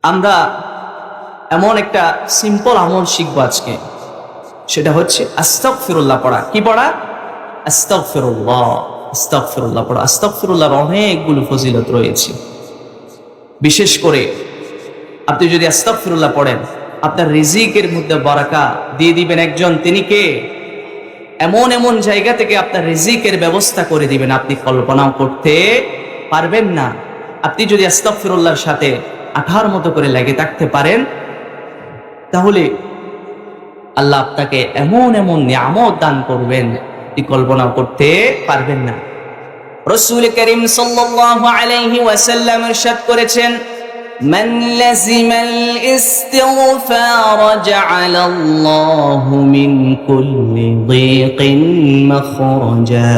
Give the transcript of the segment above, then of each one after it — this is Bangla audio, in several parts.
আমরা এমন একটা সিম্পল আমল শিখবো আজকে, সেটা হচ্ছে আস্তাগফিরুল্লাহ পড়া। কি পড়া? আস্তাগফিরুল্লাহ। আস্তাগফিরুল্লাহ পড়া। আস্তাগফিরুল্লাহর অনেকগুলো ফজিলত রয়েছে। বিশেষ করে আপনি যদি আস্তাগফিরুল্লাহ পড়েন, আপনার রিজিকের মধ্যে বারাকা দিয়ে দিবেন একজন। তিনি কে? এমন এমন জায়গা থেকে আপনার রিজিকের ব্যবস্থা করে দিবেন, আপনি কল্পনাও করতে পারবেন না। আপনি যদি আস্তাগফিরুল্লাহর সাথে আঠার মতো করে লেগে থাকতে পারেন, তাহলে আল্লাহ আপনাকে এমন এমন নিয়ামত দান করবেন, আপনি কল্পনাও করতে পারবেন না। রাসূল করিম সাল্লাল্লাহু আলাইহি ওয়াসাল্লাম ইরশাদ করেছেন, মান লাজিমাল ইস্তিগফার জাআলাল্লাহু মিন কুল্লি যিকিন মাখরাজা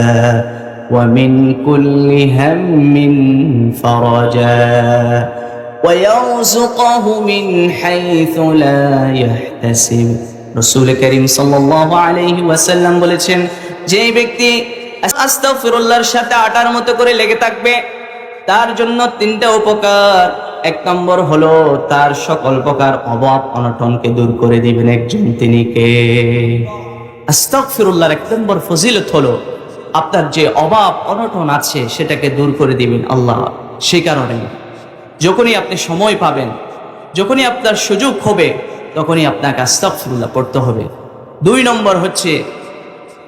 ওয়া মিন কুল্লি হাম্মিন ফারাজা ওয়া ইয়ারযুকুহু মিন হাইথু লা ইয়াহতাসিব। রাসূল করিম সাল্লাল্লাহু আলাইহি ওয়াসাল্লাম বলেছেন, যে ব্যক্তি আস্তাগফিরুল্লাহর সাথে আটার মতো করে লেগে থাকবে, তার জন্য তিনটা উপকার। এক নম্বর হলো তার সকল প্রকার অভাব অনটনকে দূর করে দিবেন একজন। তিনি কে? আস্তাগফিরুল্লাহর এক নম্বর ফজিলত হলো আপনার যে অভাব অনটন আছে সেটাকে দূর করে দিবেন আল্লাহ। সেই কারণে যখনই আপনি সময় পাবেন, যখনই আপনার সুযোগ হবে, তখনই আপনাকে আস্তাগফিরুল্লাহ পড়তে হবে। দুই নম্বর হচ্ছে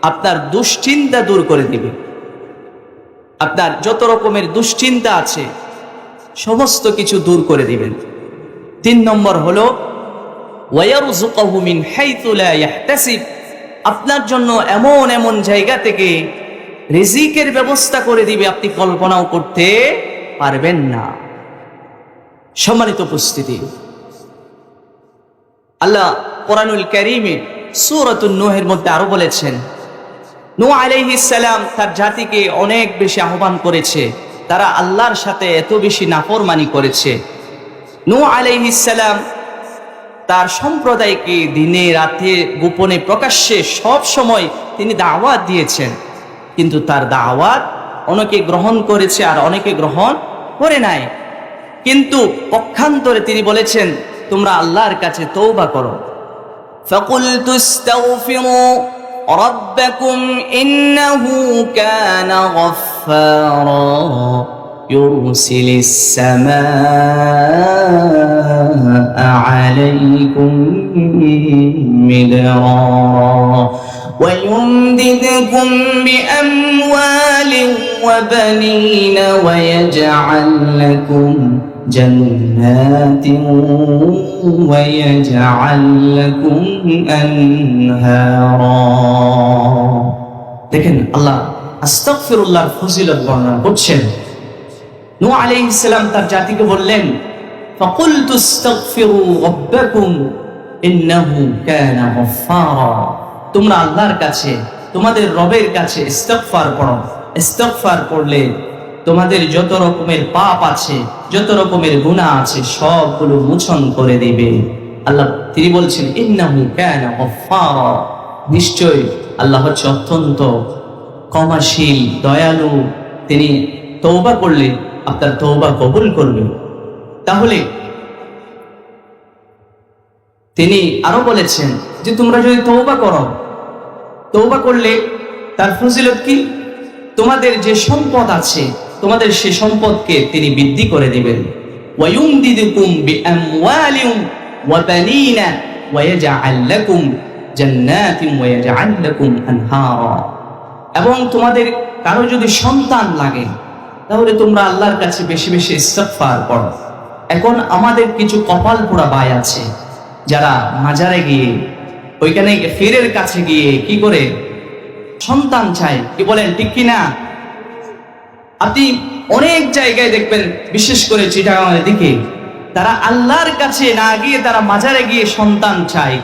আপনার দুশ্চিন্তা দূর করে দিবে। আপনার যত রকমের দুশ্চিন্তা আছে সমস্ত কিছু দূর করে দিবেন। তিন নম্বর হলো ওয়ায়ারযুকুহু মিন হাইথু লা ইয়াহতাসিব, আপনার জন্য এমন এমন জায়গা থেকে রিজিকের ব্যবস্থা করে দিবে, আপনি কল্পনাও করতে পারবেন না। সম্মানিত উপস্থিতি, আল্লাহ কোরআনুল কারীমে সূরাতুন নূহের মধ্যে আরো বলেছেন, নূহ আলাইহিস সালাম তার জাতিকে অনেক বেশি আহ্বান করেছে, তারা আল্লাহর সাথে এত বেশি নাফরমানি করেছে। নূহ আলাইহিস সালাম তার সম্প্রদায়কে দিনে রাতে গোপনে প্রকাশ্যে সব সময় তিনি দাওয়াত দিয়েছেন, কিন্তু তার দাওয়াত অনেকে গ্রহণ করেছে আর অনেকে গ্রহণ করে নাই। কিন্তু পক্ষান্তরে তিনি বলেছেন, তোমরা আল্লাহর কাছে তওবা করো। ফাকুলতু ইস্তাগফিরু রাব্বাকুম ইন্নাহু কানা গফফারা ইউরসিলিস সামাআ আলাইকুম মিদরারা ওয়া ইউমদিদকুম বিআমওয়ালিন ওয়া বানিনা ওয়া ইয়াজআল লাকুম জান্নাতিন ওয়া ইয়াজআল লাকুম আনহারা। দেখেন, আল্লাহ আস্তাগফিরুল্লাহর ফজিলত বর্ণনা করছেন। নূহ আলাইহিস সালাম তার জাতিকে বললেন, ফাকুলতু ইস্তাগফিরু রাব্বাকুম ইন্নাহু কানা গফফারা, তোমরা আল্লাহর কাছে, তোমাদের রবের কাছে ইস্তিগফার পড়ো। ইস্তিগফার পড়লে তোমাদের যত রকমের পাপ আছে, যত রকমের গুনাহ আছে, সবগুলো মোচন করে দিবে আল্লাহ। তিনি বলছেন, ইন্নাহু কানা গফফারা, নিশ্চয় আল্লাহ হচ্ছে অত্যন্ত ক্ষমাশীল, দয়ালু। তিনি তওবা করলে আপনার তওবা কবুল করবেন। তাহলে তিনি আরো বলেছেন যে তোমরা যদি তওবা করো, তওবা করলে তার ফজিলত কি? তোমাদের যে সম্পদ আছে, তোমাদের সে সম্পদকে তিনি বৃদ্ধি করে দিবেন। ওয়া ইউমদিদকুম বিআমওয়ালিন ওয়া বানিনা ওয়া ইয়াজআল লাকুম জান্নাতিন ওয়া ইয়াজআল লাকুম আনহারা। এবং তোমাদের কারো যদি সন্তান লাগে, তাহলে তোমরা আল্লাহর কাছে বেশি বেশি ইস্তিগফার করো। এখন আমাদের কিছু কপাল পোড়া ভাই আছে, যারা মাজারে গিয়ে, ওইখানে পীরের কাছে গিয়ে কি করে সন্তান চায়। কি বলেন, ঠিক কিনা? আপনি অনেক জায়গায় দেখবেন, বিশেষ করে চিটাগাংয়ের দিকে, তারা আল্লাহর কাছে না গিয়ে তারা মাজারে গিয়ে সন্তান চায়।